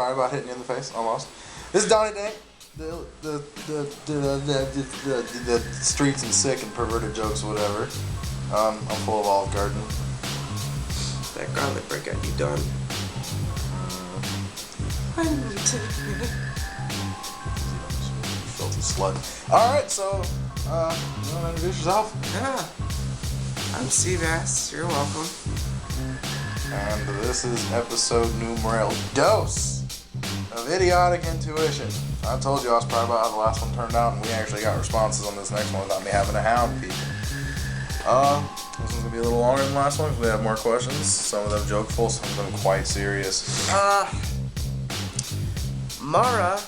right about hitting you in the face, almost. This is Donnie Dank. The streets and sick and perverted jokes, whatever. I'm full of Olive Garden. That garlic bread got you done. I need to. Filthy slut. Alright, so, you want to introduce yourself? Yeah. I'm Seabass. You're welcome. And this is episode numero dos of Idiotic Intuition. I told you I was proud about how the last one turned out, and we actually got responses on this next one without me having to hound people. This one's going to be a little longer than the last one because we have more questions. Some of them jokeful, some of them quite serious. Mara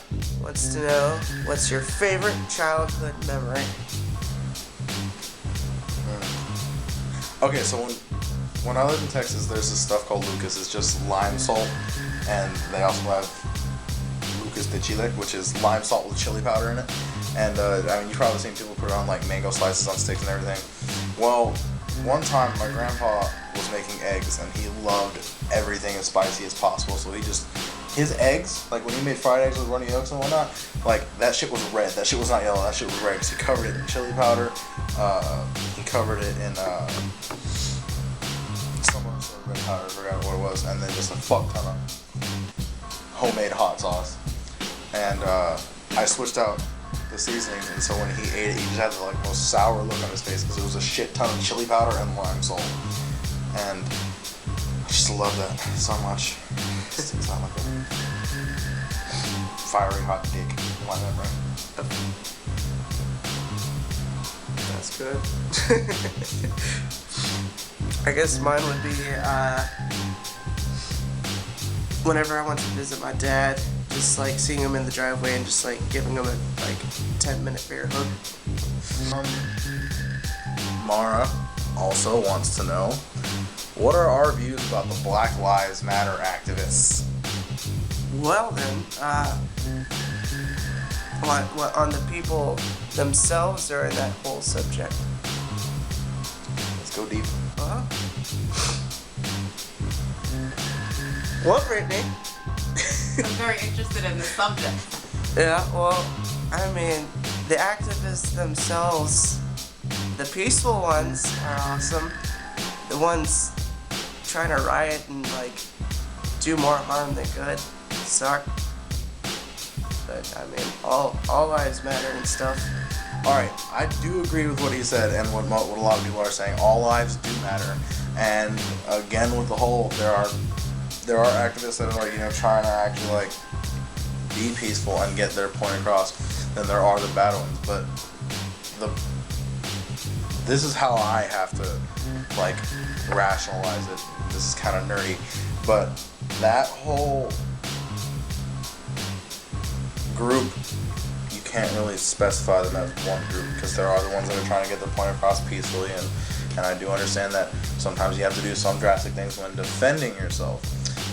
wants to know, what's your favorite childhood memory? Okay, so when I lived in Texas, there's this stuff called Lucas. It's just lime salt, and they also have Lucas de Chile, which is lime salt with chili powder in it. And I mean, you've probably seen people put it on like mango slices on sticks and everything. Well, one time my grandpa was making eggs, and he loved everything as spicy as possible. So his eggs, like when he made fried eggs with runny yolks and whatnot, like that shit was red. That shit was not yellow. That shit was red because he covered it in chili powder. He covered it in some other sort of red powder. I forgot what it was, and then just a fuck ton of homemade hot sauce. And I switched out the seasonings, and so when he ate it, he just had the most sour look on his face because it was a shit ton of chili powder and lime salt. And I just love that so much. It's not like a fiery hot dick in my memory. That's good. I guess mine would be whenever I went to visit my dad, just like seeing him in the driveway and just like giving him a 10-minute bear hug. Mara also wants to know, what are our views about the Black Lives Matter activists? Well then, what on the people themselves or in that whole subject? Let's go deep. What, Brittany? I'm very interested in the subject. Yeah, well, I mean, the activists themselves, the peaceful ones are awesome. The ones trying to riot and do more harm than good suck. But I mean, all lives matter and stuff. Alright, I do agree with what he said and what a lot of people are saying. All lives do matter. And again, with the whole, there are activists that are trying to actually be peaceful and get their point across. Then there are the bad ones. But this is how I have to rationalize it. This is kind of nerdy, but that whole group, you can't really specify them as one group because there are the ones that are trying to get their point across peacefully, and I do understand that sometimes you have to do some drastic things when defending yourself.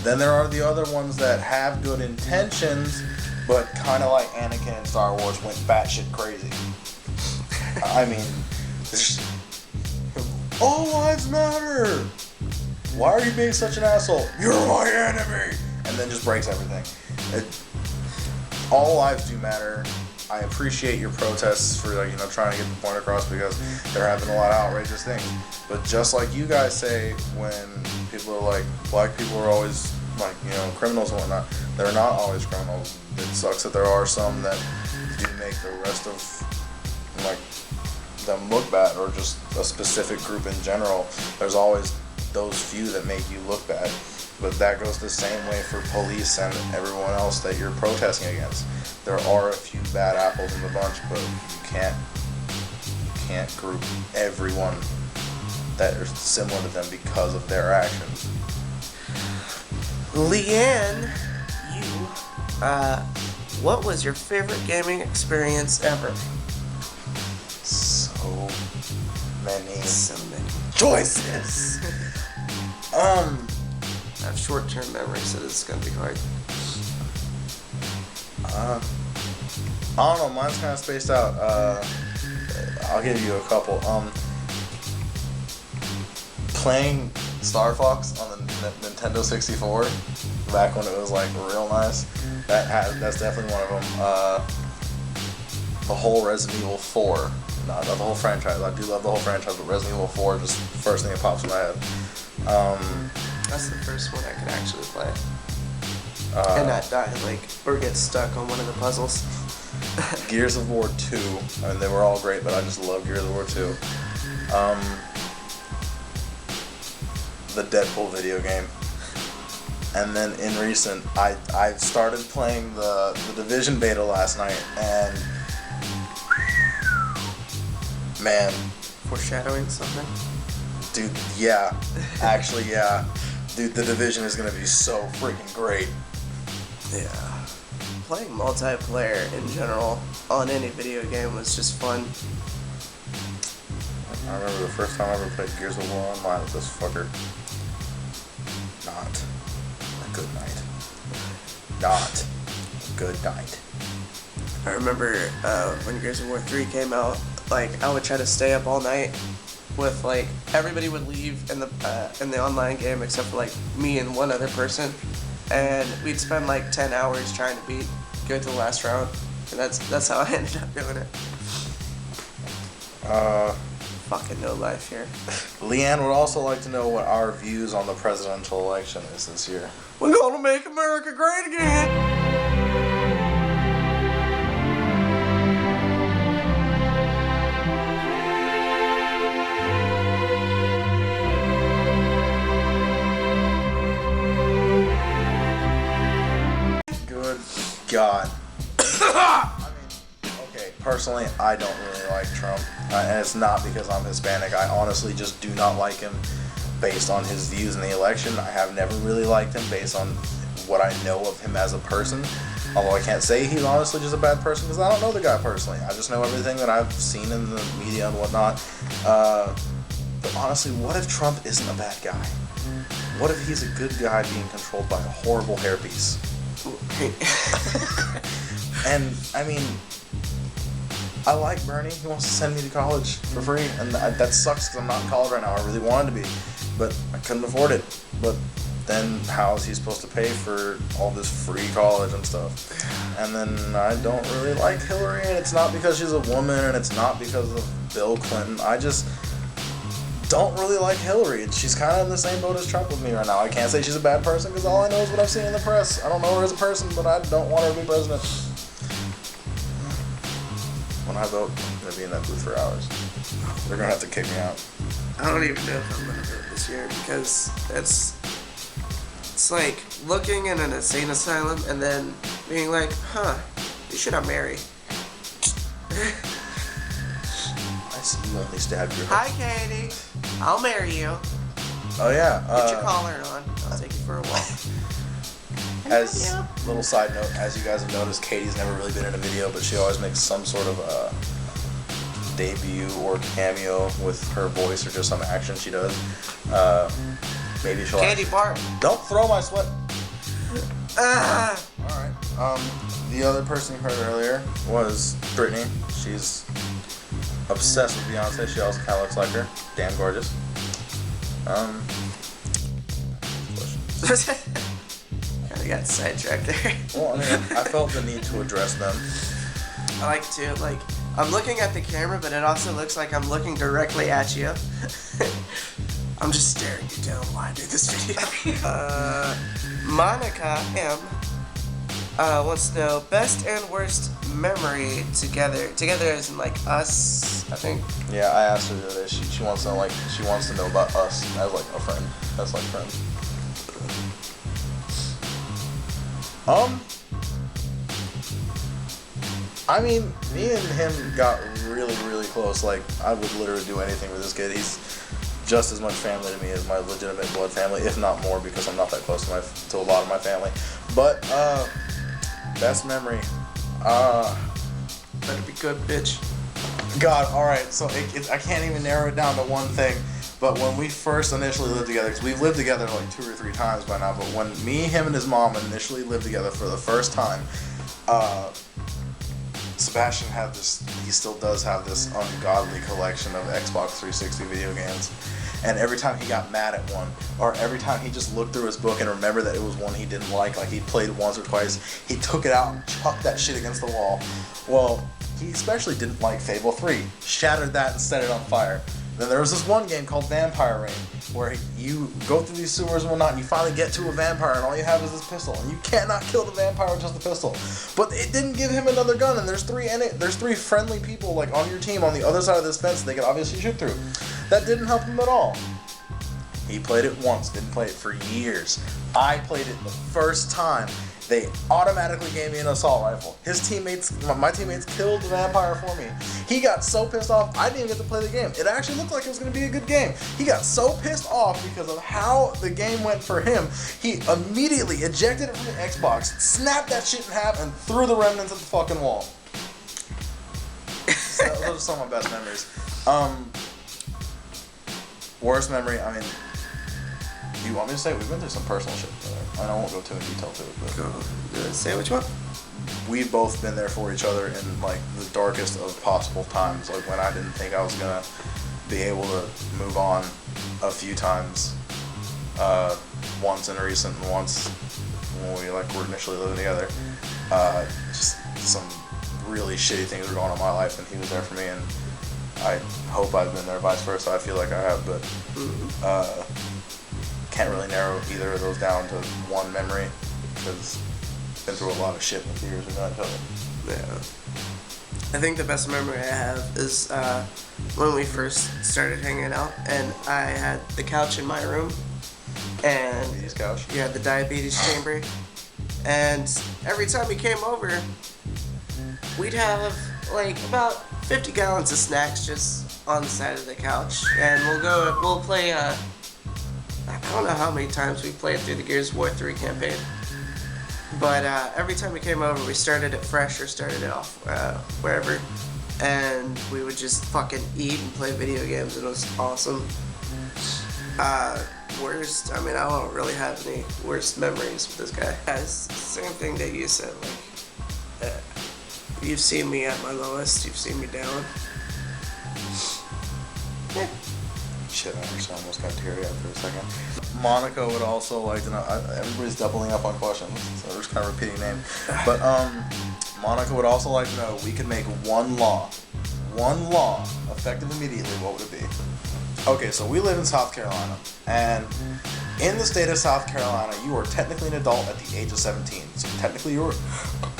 Then there are the other ones that have good intentions, but kind of like Anakin in Star Wars went batshit crazy. I mean, all lives matter! Why are you being such an asshole? You're my enemy! And then just breaks everything. All lives do matter. I appreciate your protests for trying to get the point across because they're having a lot of outrageous things. But just like you guys say when people are like, black people are always criminals and whatnot, they're not always criminals. It sucks that there are some that do make the rest of them look bad, or just a specific group in general. There's always those few that make you look bad, but that goes the same way for police and everyone else that you're protesting against. There are a few bad apples in the bunch, but you can't group everyone that are similar to them because of their actions. Leanne, what was your favorite gaming experience ever? So many choices. I have short-term memory, so this is gonna be hard. I don't know, mine's kind of spaced out. I'll give you a couple. Playing Star Fox on the Nintendo 64 back when it was like real nice. That's definitely one of them. The whole Resident Evil 4. Not the whole franchise. I do love the whole franchise, but Resident Evil 4 just first thing that pops in my head. That's the first one I could actually play. And not die, like, or get stuck on one of the puzzles. Gears of War 2. I mean, they were all great, but I just love Gears of War 2. The Deadpool video game. And then in recent, I've started playing the Division beta last night, and man, Foreshadowing something? dude, yeah, actually, yeah, dude, the Division is gonna be so freaking great. Yeah. Playing multiplayer in general on any video game was just fun. I remember the first time I ever played Gears of War online with this fucker. Not a good night. Not a good night. I remember when Gears of War 3 came out, like, I would try to stay up all night with, like, everybody would leave in the online game except for, like, me and one other person, and we'd spend like 10 hours trying to go to the last round, and that's how I ended up doing it. Fucking no life here. Leanne would also like to know what our views on the presidential election is this year. We're gonna make America great again! Good God. I mean, okay, personally, I don't really like Trump. And it's not because I'm Hispanic. I honestly just do not like him based on his views in the election. I have never really liked him based on what I know of him as a person. Although I can't say he's honestly just a bad person because I don't know the guy personally. I just know everything that I've seen in the media and whatnot. But honestly, what if Trump isn't a bad guy? What if he's a good guy being controlled by a horrible hairpiece? And, I mean, I like Bernie. He wants to send me to college for free, and that sucks because I'm not in college right now. I really wanted to be, but I couldn't afford it. But then how is he supposed to pay for all this free college and stuff? And then I don't really like Hillary, and it's not because she's a woman, and it's not because of Bill Clinton. I just don't really like Hillary. She's kind of in the same boat as Trump with me right now. I can't say she's a bad person because all I know is what I've seen in the press. I don't know her as a person, but I don't want her to be president. When I vote, I'm going to be in that booth for hours. They're going to have to kick me out. I don't even know if I'm gonna vote this year because it's like looking in an insane asylum and then being like, you should have married. I see you only stabbed your Hi, Katie. I'll marry you. Oh, yeah. Put your collar on. I'll take you for a walk. As little side note, as you guys have noticed, Katie's never really been in a video, but she always makes some sort of debut or cameo with her voice or just some action she does. Maybe she'll. Katie Barton. Don't throw my sweat. All right. The other person you heard earlier was Brittany. She's obsessed with Beyonce. She also kind of looks like her. Damn gorgeous. Kinda got sidetracked there. Well, I mean, I felt the need to address them. I like to, like, I'm looking at the camera, but it also looks like I'm looking directly at you. I'm just staring you down while I do this video. Monica M. Wants to know best and worst memory together. Together as in like us, I think. Yeah, I asked her the other day. She wants to know about us as like a friend. That's like friends. I mean, me and him got really, really close. Like, I would literally do anything with this kid. He's just as much family to me as my legitimate blood family, if not more, because I'm not that close to a lot of my family. But, best memory. Better be good, bitch. God, alright, so I can't even narrow it down to one thing. But when we first initially lived together, because we've lived together like 2 or 3 times by now, but when me, him, and his mom initially lived together for the first time, Sebastian had this, he still does have this ungodly collection of Xbox 360 video games. And every time he got mad at one, or every time he just looked through his book and remembered that it was one he didn't like he played once or twice, he took it out and chucked that shit against the wall. Well, he especially didn't like Fable 3, shattered that and set it on fire. Then there was this one game called Vampire Rain, where you go through these sewers and whatnot, and you finally get to a vampire, and all you have is this pistol, and you cannot kill the vampire with just a pistol. But it didn't give him another gun, and there's three friendly people like on your team on the other side of this fence they could obviously shoot through. That didn't help him at all. He played it once, didn't play it for years. I played it the first time. They automatically gave me an assault rifle. My teammates killed the vampire for me. He got so pissed off, I didn't even get to play the game. It actually looked like it was going to be a good game. He got so pissed off because of how the game went for him, he immediately ejected it from the Xbox, snapped that shit in half, and threw the remnants at the fucking wall. So those are some of my best memories. Worst memory, I mean, do you want me to say? We've been through some personal shit together. I won't go too in detail to it, but Say which one? We've both been there for each other in like the darkest of possible times. Like when I didn't think I was gonna be able to move on a few times. Once in recent and once when we like were initially living together. Just some really shitty things were going on in my life, and he was there for me, and I hope I've been there vice versa. I feel like I have, but can't really narrow either of those down to one memory because I've been through a lot of shit in the years we've known each other. Yeah. I think the best memory I have is when we first started hanging out, and I had the couch in my room, and Diabetes couch? Yeah, the diabetes chamber, and every time he came over, we'd have like about 50 gallons of snacks just on the side of the couch, and we'll play. I don't know how many times we played through the Gears of War 3 campaign, but every time we came over, we started it fresh or started it off wherever, and we would just fucking eat and play video games, and it was awesome. Worst, I mean, I don't really have any worst memories with this guy. Yeah, it's the same thing that you said, like, you've seen me at my lowest, you've seen me down. Yeah. Shit, I actually almost got teary-eyed for a second. Monica would also like to know, everybody's doubling up on questions, so we're just kind of repeating names. But Monica would also like to know, we could make one law, effective immediately, what would it be? Okay, so we live in South Carolina, and in the state of South Carolina, you are technically an adult at the age of 17. So technically you're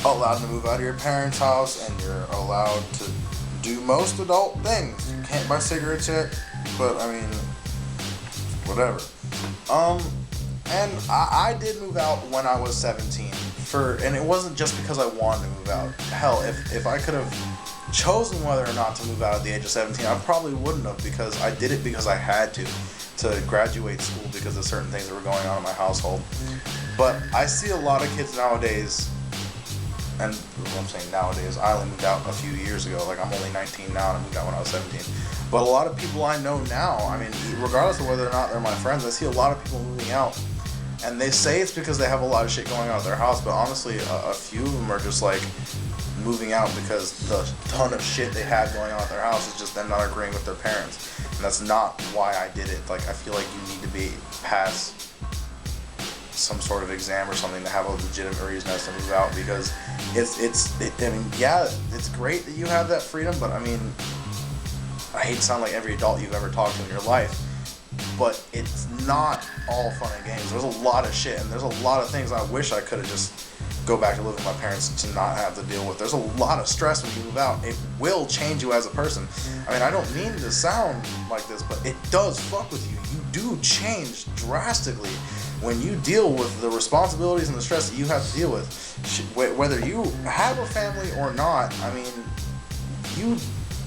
allowed to move out of your parents' house, and you're allowed to do most adult things. You can't buy cigarettes yet, but I mean, whatever. And I did move out when I was 17, and it wasn't just because I wanted to move out. Hell, if I could have chosen whether or not to move out at the age of 17, I probably wouldn't have, because I did it because I had to graduate school because of certain things that were going on in my household. But I see a lot of kids nowadays, and I'm saying nowadays, I only moved out a few years ago, like I'm only 19 now and I moved out when I was 17. But a lot of people I know now, I mean, regardless of whether or not they're my friends, I see a lot of people moving out. And they say it's because they have a lot of shit going on at their house, but honestly, a few of them are just like moving out because the ton of shit they had going on at their house is just them not agreeing with their parents. And that's not why I did it. Like, I feel like you need to be past some sort of exam or something to have a legitimate reason as to move out, because I mean, yeah, it's great that you have that freedom, but I mean, I hate to sound like every adult you've ever talked to in your life, but it's not all fun and games. There's a lot of shit, and there's a lot of things I wish I could have just go back to live with my parents to not have to deal with. There's a lot of stress when you move out. It will change you as a person. I mean, I don't mean to sound like this, but it does fuck with you. You do change drastically when you deal with the responsibilities and the stress that you have to deal with. Whether you have a family or not, I mean, you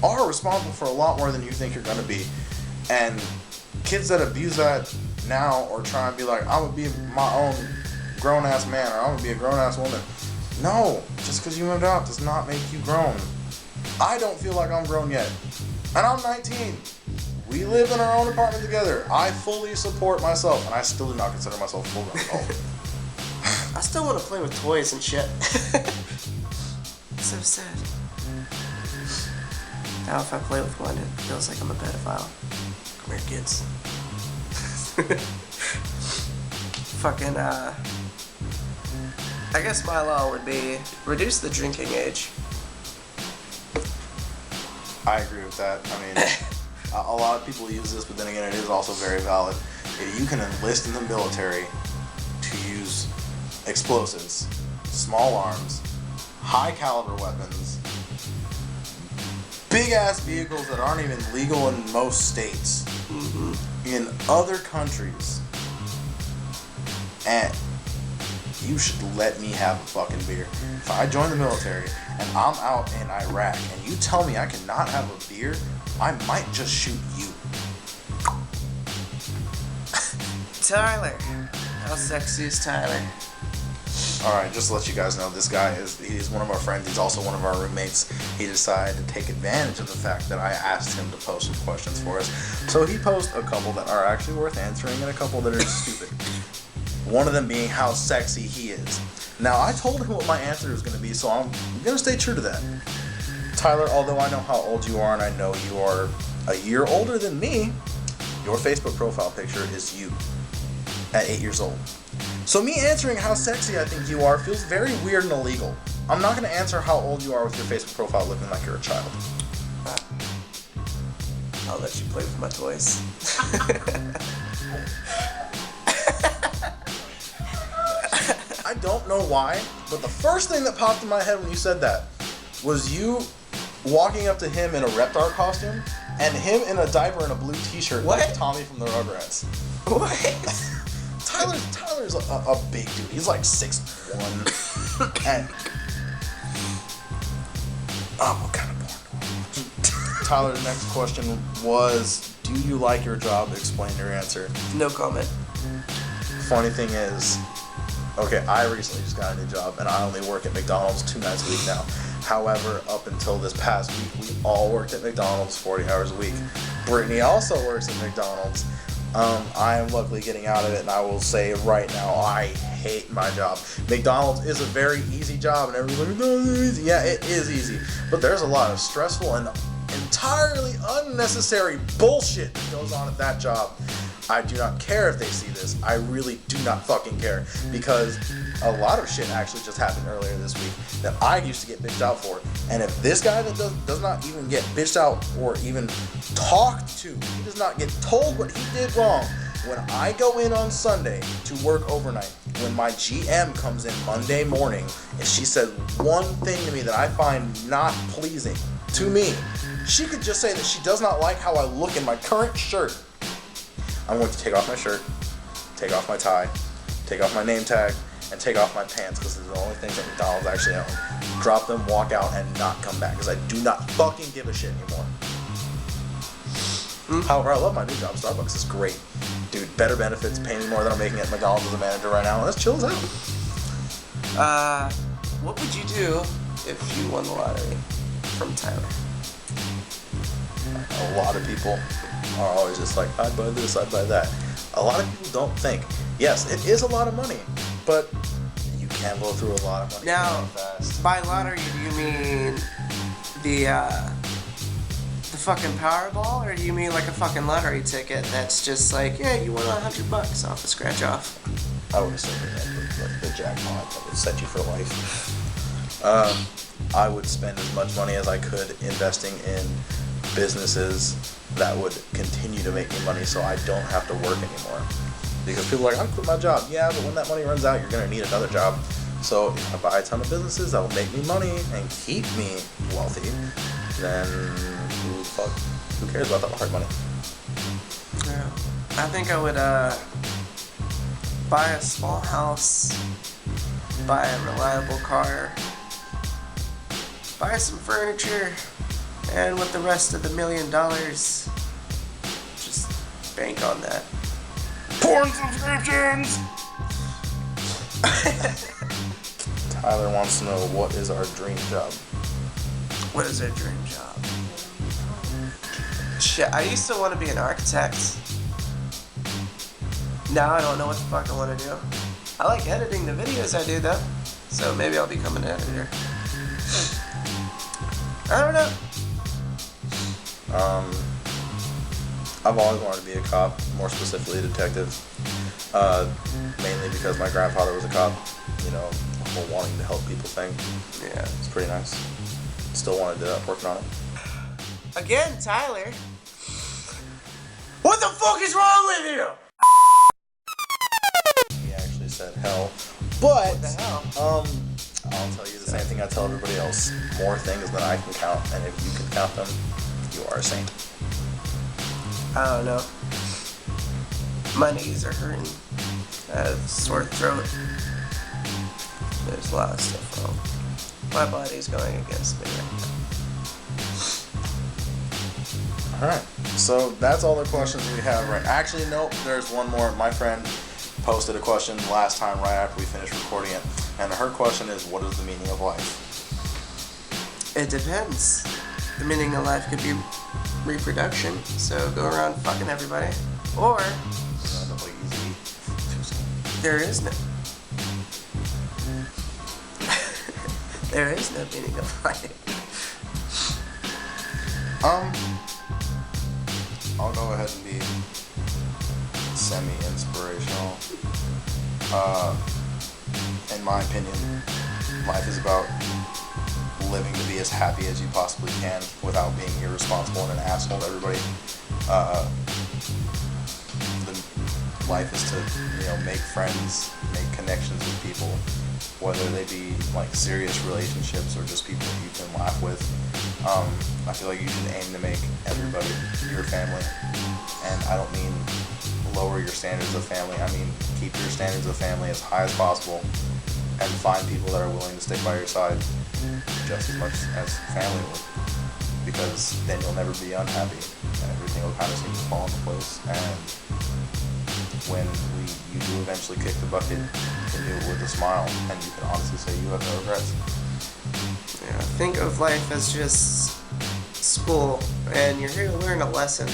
are responsible for a lot more than you think you're going to be. And kids that abuse that now, or try and be like, I'm going to be my own grown-ass man, or I'm going to be a grown-ass woman. No, just because you moved out does not make you grown. I don't feel like I'm grown yet. And I'm 19. We live in our own apartment together. I fully support myself, and I still do not consider myself full-grown adult. I still want to play with toys and shit. It's so sad. Now if I play with one, it feels like I'm a pedophile. Come here, kids. Fucking, I guess my law would be reduce the drinking age. I agree with that. I mean, a lot of people use this, but then again, it is also very valid. If you can enlist in the military to use explosives, small arms, high caliber weapons, big ass vehicles that aren't even legal in most states, in other countries, and you should let me have a fucking beer. If I join the military and I'm out in Iraq and you tell me I cannot have a beer, I might just shoot you. Tyler. How sexy is Tyler? Alright, just to let you guys know, this guy he's one of our friends. He's also one of our roommates. He decided to take advantage of the fact that I asked him to post some questions for us. So he posted a couple that are actually worth answering and a couple that are stupid. One of them being how sexy he is. Now, I told him what my answer was going to be, so I'm going to stay true to that. Tyler, although I know how old you are and I know you are a year older than me, your Facebook profile picture is you at 8 years old. So me answering how sexy I think you are feels very weird and illegal. I'm not going to answer how old you are with your Facebook profile looking like you're a child. I'll let you play with my toys. I don't know why, but the first thing that popped in my head when you said that was you walking up to him in a Reptar costume and him in a diaper and a blue t-shirt like Tommy from the Rugrats. What? Tyler's a big dude. He's like 6'1". And what kind of porn? Tyler's next question was, do you like your job? Explain your answer. No comment. Funny thing is, okay, I recently just got a new job and I only work at McDonald's 2 nights a week now. However, up until this past week, we all worked at McDonald's 40 hours a week. Brittany also works at McDonald's. I am luckily getting out of it, and I will say right now, I hate my job. McDonald's is a very easy job, and everyone's like, no, it's easy. Yeah, it is easy, but there's a lot of stressful and entirely unnecessary bullshit that goes on at that job. I do not care if they see this. I really do not fucking care, because a lot of shit actually just happened earlier this week that I used to get bitched out for. And if this guy that does not even get bitched out or even talked to, he does not get told what he did wrong, when I go in on Sunday to work overnight, when my GM comes in Monday morning and she says one thing to me that I find not pleasing to me, she could just say that she does not like how I look in my current shirt. I'm going to take off my shirt, take off my tie, take off my name tag, and take off my pants, because these are the only things that McDonald's actually own. Drop them, walk out, and not come back, because I do not fucking give a shit anymore. However, I love my new job. Starbucks is great. Dude, better benefits, pay me more than I'm making at McDonald's as a manager right now, and let's chill as out. What would you do if you won the lottery from Tyler? A lot of people are always just like, I'd buy this, I'd buy that. A lot of people don't think, yes, it is a lot of money, but you can blow through a lot of money now, very fast. By lottery, do you mean the fucking Powerball, or do you mean like a fucking lottery ticket that's just like, yeah, you won $100 off the scratch off? I would assume that the jackpot that would set you for life. I would spend as much money as I could investing in businesses that would continue to make me money so I don't have to work anymore. Because people are like, I'll quit my job. Yeah, but when that money runs out, you're going to need another job. So if I buy a ton of businesses that will make me money and keep me wealthy, then who cares about that hard money? Yeah. I think I would buy a small house, buy a reliable car, buy some furniture, and with the rest of the $1 million, just bank on that. Porn subscriptions! Tyler wants to know, what is our dream job? What is our dream job? Shit, I used to want to be an architect. Now I don't know what the fuck I want to do. I like editing the videos I do though, so maybe I'll become an editor. I don't know. I've always wanted to be a cop, more specifically a detective. Mainly because my grandfather was a cop. You know, the whole wanting to help people thing. Yeah. It's pretty nice. Still want to do that, working on it. Again, Tyler. What the fuck is wrong with you? He actually said hell. But, What the hell? I'll tell you the same thing I tell everybody else. More things than I can count, and if you can count them, you are a saint. I don't know. My knees are hurting. I have a sore throat. There's a lot of stuff wrong. My body's going against me right now. Alright, so that's all the questions we have right. Actually, nope, there's one more. My friend posted a question last time right after we finished recording it, and her question is, what is the meaning of life? It depends. The meaning of life could be reproduction, so go around fucking everybody. Or there is no there is no meaning of life. I'll go ahead and be semi-inspirational. In my opinion, life is about living to be as happy as you possibly can without being irresponsible and an asshole to everybody. Life is to, make friends, make connections with people, whether they be like serious relationships or just people you can laugh with. I feel like you should aim to make everybody your family, and I don't mean lower your standards of family. I mean keep your standards of family as high as possible, and find people that are willing to stick by your side just as much as family would, because then you'll never be unhappy, and everything will kind of seem to fall into place. And when you do eventually kick the bucket, you can do it with a smile, and you can honestly say you have no regrets. Yeah, think of life as just school, and you're here to learn a lesson,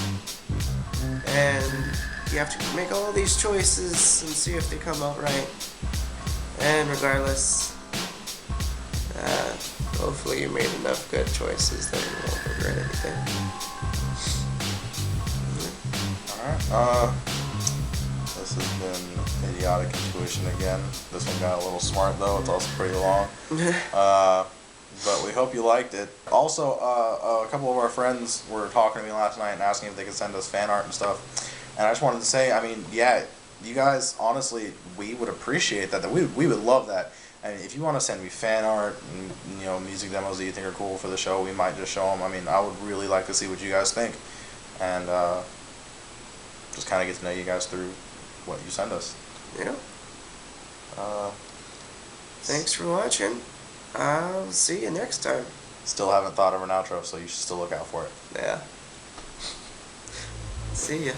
and you have to make all these choices and see if they come out right. And regardless, hopefully you made enough good choices that you won't regret anything. Alright, this has been Idiotic Intuition again. This one got a little smart though, it's also pretty long. But we hope you liked it. Also, a couple of our friends were talking to me last night and asking if they could send us fan art and stuff. And I just wanted to say, I mean, yeah, you guys, honestly, we would appreciate that. We would love that. And if you want to send me fan art and, music demos that you think are cool for the show, we might just show them. I mean, I would really like to see what you guys think. And just kind of get to know you guys through what you send us. Yeah. Thanks for watching. I'll see you next time. Still haven't thought of an outro, so you should still look out for it. Yeah. See ya.